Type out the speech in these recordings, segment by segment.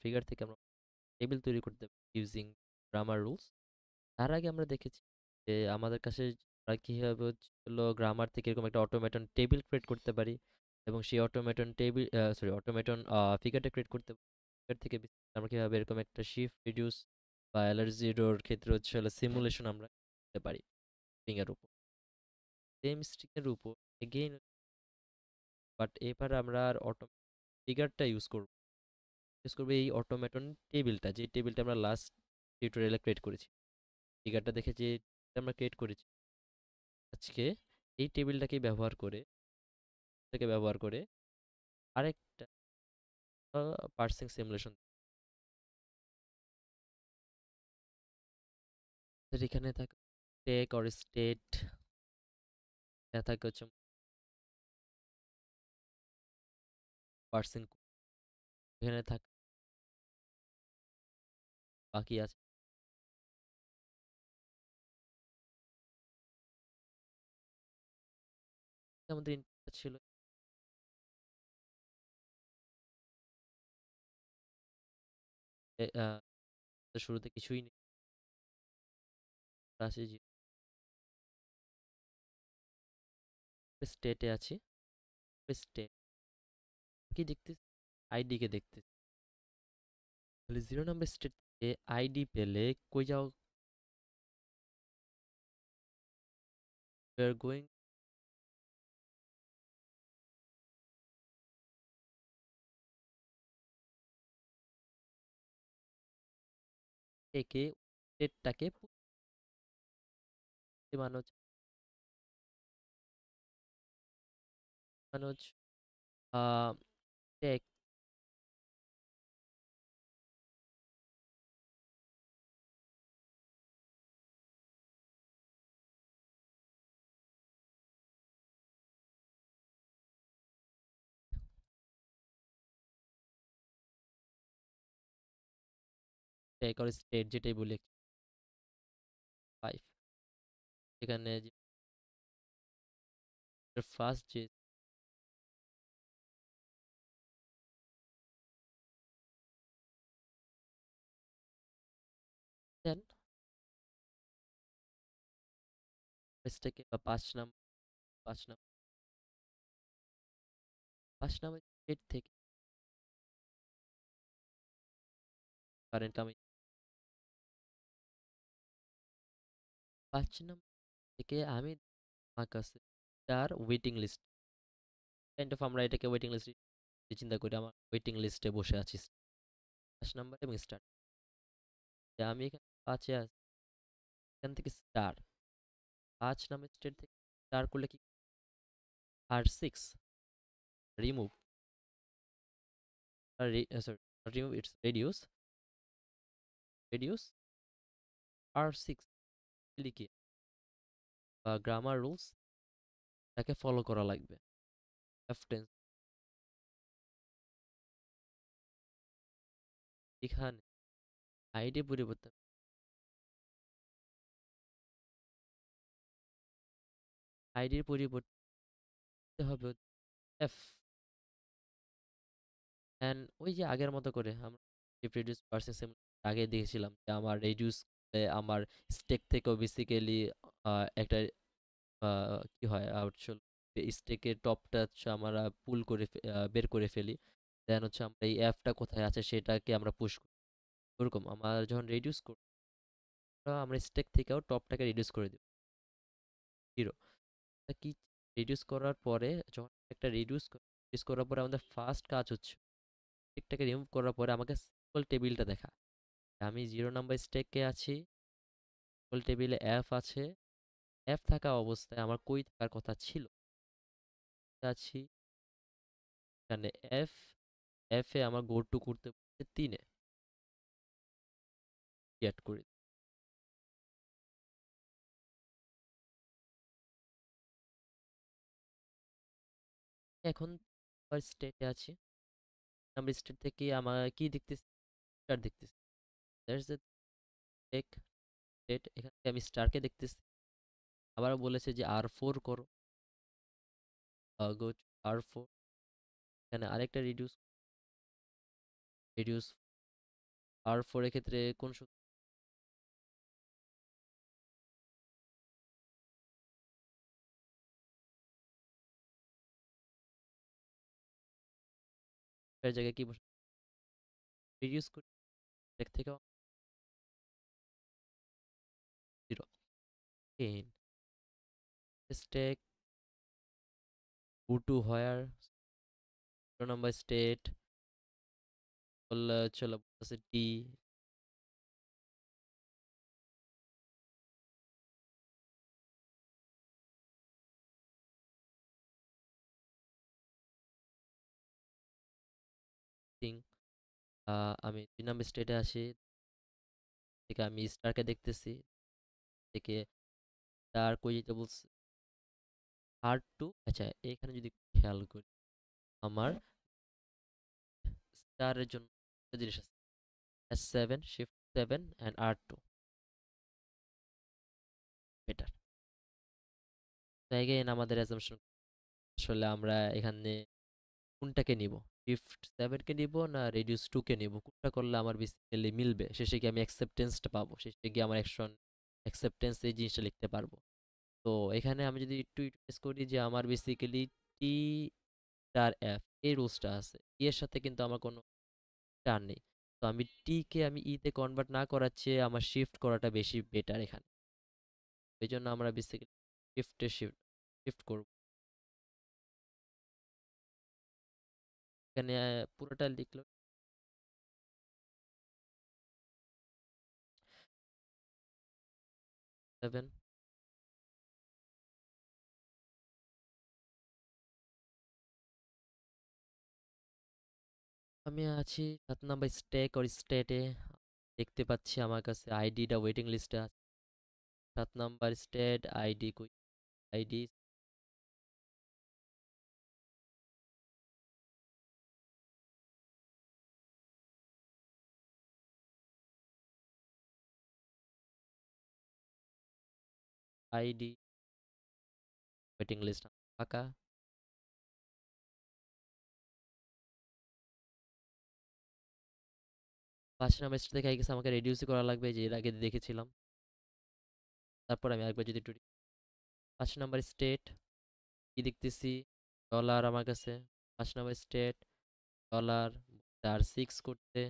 Figure থেকে আমরা table তৈরি করতে পারি ইউজিং গ্রামার রুলস। তার আগে আমরা দেখেছি যে আমাদের কাছে আমরা কিভাবে হলো গ্রামার থেকে এরকম একটা অটোমেটন টেবিল ক্রিয়েট করতে পারি এবং সেই অটোমেটন ফিগারটা ক্রিয়েট করতে পারি। ফিগার থেকে আমরা কিভাবে এরকম একটা শিফট রিডিউস বা অ্যালার্জির ক্ষেত্রে হচ্ছে হলো সিমুলেশন আমরা করতে পারি স্ট্রিং এর উপর, সেম স্ট্রিং এর উপর এগেইন। বাট এবার আমরা আর অটো ফিগারটা ইউজ করবো এই অটোমেটন টেবিলটা, যে টেবিলটা আমরা লাস্ট টিউটোরিয়ালে ক্রিয়েট করেছি। ফিগারটা দেখে যে আমরা ক্রিয়েট করেছি আজকে, এই টেবিলটাকে ব্যবহার করে আরেকটা পার্সিং সিমুলেশন এখানে থাকে টেক অর স্টেট, থাকে হচ্ছে পার্সিং, এখানে থাকে বাকি আছে আমাদের ইনপুট ছিল শুরুতে কিছুই নেই, আছে যে স্টেটে আছি, স্টেট কি দেখতেছি, আইডি কে দেখতেছি। তাহলে 0 নাম্বার স্টেট থেকে আইডি পেলে কই যাও, we are going থেকে স্টেটটাকে মানুষ মানুষ টেক টেক আর স্টেট যেটাই বলি 5, এখানে যে ফার্স্ট যে দেন স্টেকে বা 5 নাম্বার স্টেট থেকে কারেন্ট আমি 5 নাম্বার থেকে আমি আমার কাছে তার ওয়েটিং লিস্ট, কাইন্ড অফ আমরা এটাকে ওয়েটিং লিস্ট চিন্তা করি, আমার ওয়েটিং লিস্টে বসে আছি 5 নাম্বার এবং স্টার, আমি এখানে 5-এ আছি, এখান থেকে স্টার 5 নাম্বার স্টেট থেকে স্টার করলে কি আর 6 remove, sorry remove it's reduce আর 6 লিখে বা গ্রামার রুলস তাকে ফলো করা লাগবে। টেন্স এখানে আইডি পরিবর্তন, আইডির পরিবর্তন হবে এফ, অ্যান্ড ওই যে আগের মতো করে আমরা রিডিউস পার্সেন্ট আগে দেখেছিলাম যে আমার রিডিউস আমার স্টেক থেকেও বেসিক্যালি একটা কি হয় স্টেকের টপটা হচ্ছে আমরা পুল করে বের করে ফেলি, দেন হচ্ছে আমরা এই অ্যাপটা কোথায় আছে সেটাকে আমরা পুশ করি। ওরকম আমার যখন রিডিউস করি আমরা স্টেক থেকেও টপটাকে রিডিউস করে দিই জিরো। কি রিডিউস করার পরে যখন একটা রিডিউস করার পরে আমাদের ফার্স্ট কাজ হচ্ছে স্টেকটাকে রিমুভ করার পরে আমাকে সিম্পল টেবিলটা দেখা, আমি 0 নাম্বার স্টেকে আছি, সিম্পল টেবিলে এফ আছে, এফ থাকা অবস্থায় আমার কই থাকার কথা ছিল আছি এখানে এফ, এফ এ আমার গো টু করতে বলছে 3-এ অ্যাড করে দিই। এখন স্টেটে আছি, নাম্বার স্টেট থেকে আমার কি দেখতেছি, স্টার দেখতেছি, দ্যাটস দ্য টেক স্টেট, এখান থেকে আমি স্টারকে দেখতেছি। আবারও বলেছে যে R4 করো, গো টু R4, এখানে আরেকটা রিডিউস রেডিউস R4 এর ক্ষেত্রে কোন সূত্রের জায়গায় কি বসে রিডিউস করি এক থেকে 0 in stack go to where 0 number state বললে চলো বলতেছে d thing আমি 2 নাম্বার স্টেটে আসি থেকে আমি স্টারকে দেখতেছি থেকে স্টার কই যেতে বলছে R2 আচ্ছা এখানে যদি খেয়াল করি আমার স্টারের জন্য একটা জিনিস আছে S7 shift 7 and R2 better তো again আমাদের অ্যাজাম্পশন আসলে আমরা এখানে কোনটাকে নিব শিফট 7 কে নিব না রেডিউস 2 কে নিব কোনটা করলে আমার বেসিক্যালি মিলবে শেষে কি আমি অ্যাকসেপ্টেন্সটা পাবো শেষে গিয়ে আমার অ্যাকশন অ্যাকসেপ্টেন্স এই জিনিসটা লিখতে পারবো তো এখানে আমি যদি একটু ইউটিলাইজ করি যে আমার বেসিক্যালি টি স্টার এফ এই রুলসটা আছে এর সাথে কিন্তু আমার কোনো টার্ন নেই তো আমি টি কে আমি ই তে কনভার্ট না করার চেয়ে আমার শিফট করাটা বেশি বেটার এখানে এই জন্য আমরা বেসিক্যালি শিফট শিফট করব এখানে পুরোটা লিখলো 7 আমি আছি 7 নাম্বার স্টেক আর স্টেটে দেখতে পাচ্ছি আমার কাছে আইডিটা ওয়েটিং লিস্টে আছে 7 নাম্বার স্টেট আইডি কই আইডি আইডি ওয়েটিং লিস্ট ফাঁকা 5 নাম্বার স্টেট থেকে আই গেছে আমাকে রেডিউসই করা লাগবে যে এর আগে দেখেছিলাম তারপর আমি একবার যদি একটু 5 নাম্বার স্টেট কি দেখতেছি ডলার আমার কাছে 5 নাম্বার স্টেট ডলার তার 6 করতে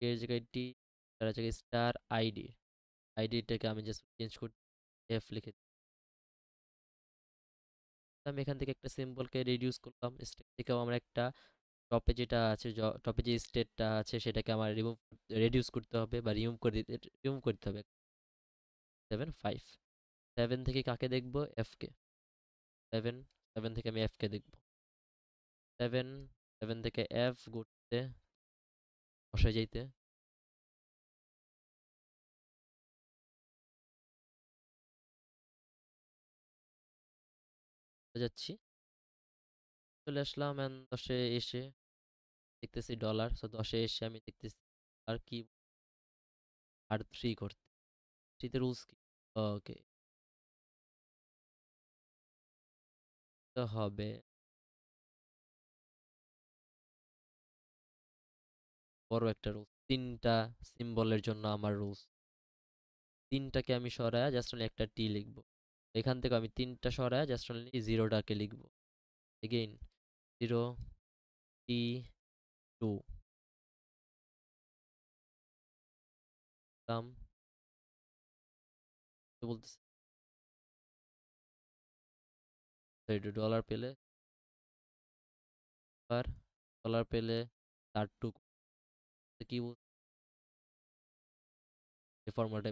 এর জায়গায় ডি তার জায়গায় স্টার আইডি আইডিটাকে আমি জাস্ট চেঞ্জ করতে এফ লিখে আমি এখান থেকে একটা সিম্বলকে রিডিউস করলাম স্টেট থেকেও আমরা একটা টপে যেটা আছে টপে যে স্টেটটা আছে সেটাকে আমার রিডিউস করতে হবে বা রিমুভ করতে হবে 7 5 7 থেকে কাকে দেখবো এফ কে 7 7 থেকে আমি এফ কে দেখবো 7 7 থেকে এফ ঘুরতে বসে যাইতে যাচ্ছি চলে আসলাম and 10-এ এসে দেখতেছি ডলার সো 10-এ এসে আমি দেখতেছি আর কি আর 3 করতে 3 তে রুলস কি ওকে তো হবে বড় একটা রুলস 3টা সিম্বলের জন্য আমার রুলস 3টাকে আমি সরায়া জাস্ট অনলি একটা টি লিখবো এখান থেকে আমি 3টা সরায়া জাস্ট অনলি জিরোটাকে লিখবো এগেইন 0 টি 2 দাম বলতেছে ডলার পেলে আর ডলার পেলে তার টু কি বলছে এই ফর্মুলাটা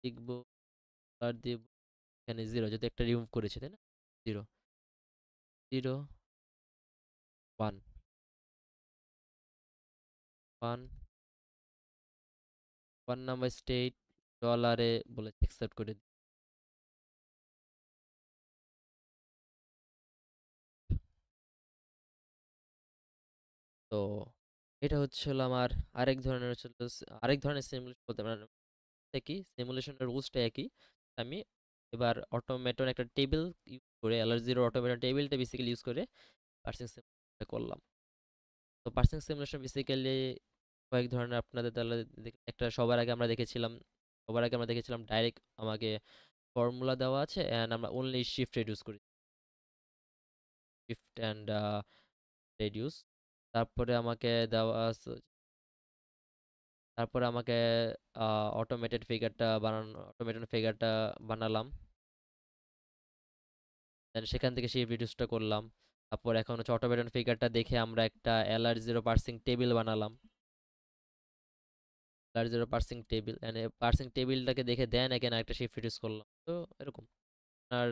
লিখবো আর দিব এখানে জিরো যদি একটা রিমুভ করেছে তাই না জিরো 0 1 1 1 নাম্বার স্টেট ডলারে বলে অ্যাকসেপ্ট করে তো এটা হচ্ছে হলো আমার আরেক ধরনের হচ্ছে হলো আরেক ধরনের সিমুলেশন বলতে পারেন। একই সিমুলেশনের রুলসটা একই। আমি এবার অটোমেটন একটা টেবিল ইউজ করে অ্যালার্জির অটোমেটন টেবিলটা বেসিক্যালি ইউজ করে পার্সিং সিমুলেশন করলাম। তো পার্সিং সিমুলেশন বেসিক্যালি কয়েক ধরনের আপনাদের তাহলে একটা সবার আগে আমরা দেখেছিলাম ডাইরেক্ট আমাকে ফর্মুলা দেওয়া আছে অ্যান্ড আমরা অনলি শিফট রেডিউস করি, শিফট অ্যান্ড রেডিউস। তারপরে আমাকে দেওয়া আছে, তারপরে আমাকে অটোমেটেড ফিগারটা বানালাম, দেন সেখান থেকে শিফট রিডিউসটা করলাম। তারপর এখন হচ্ছে অটোমেটেড ফিগারটা দেখে আমরা একটা এলআর জিরো পার্সিং টেবিল বানালাম, LR zero parsing table and parsing টেবিলটাকে দেখে দেন এখানে একটা শিফট রিডিউস করলাম। তো এরকম আর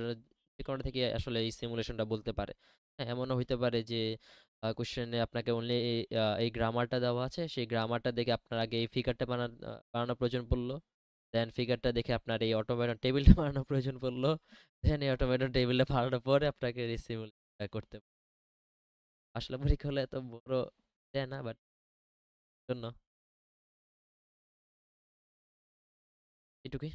যে কোনো থেকে আসলে এই সিমুলেশনটা বলতে পারে। হ্যাঁ, এমনও হইতে পারে যে কোশ্চেনে আপনাকে অনলি এই গ্রামারটা দেওয়া আছে, সেই গ্রামারটা দেখে আপনার আগে এই ফিগারটা বানানোর প্রয়োজন পড়লো, দেন ফিগারটা দেখে আপনার এই অটোমেটন টেবিলটা বানানোর প্রয়োজন পড়লো, দেন এই অটোমেটন টেবিলটা বানানোর পরে আপনাকে এই সিমুলেশনটা করতে আসলে পরীক্ষা হলে এত বড় দেয় না, বাট জন্য এটুকুই।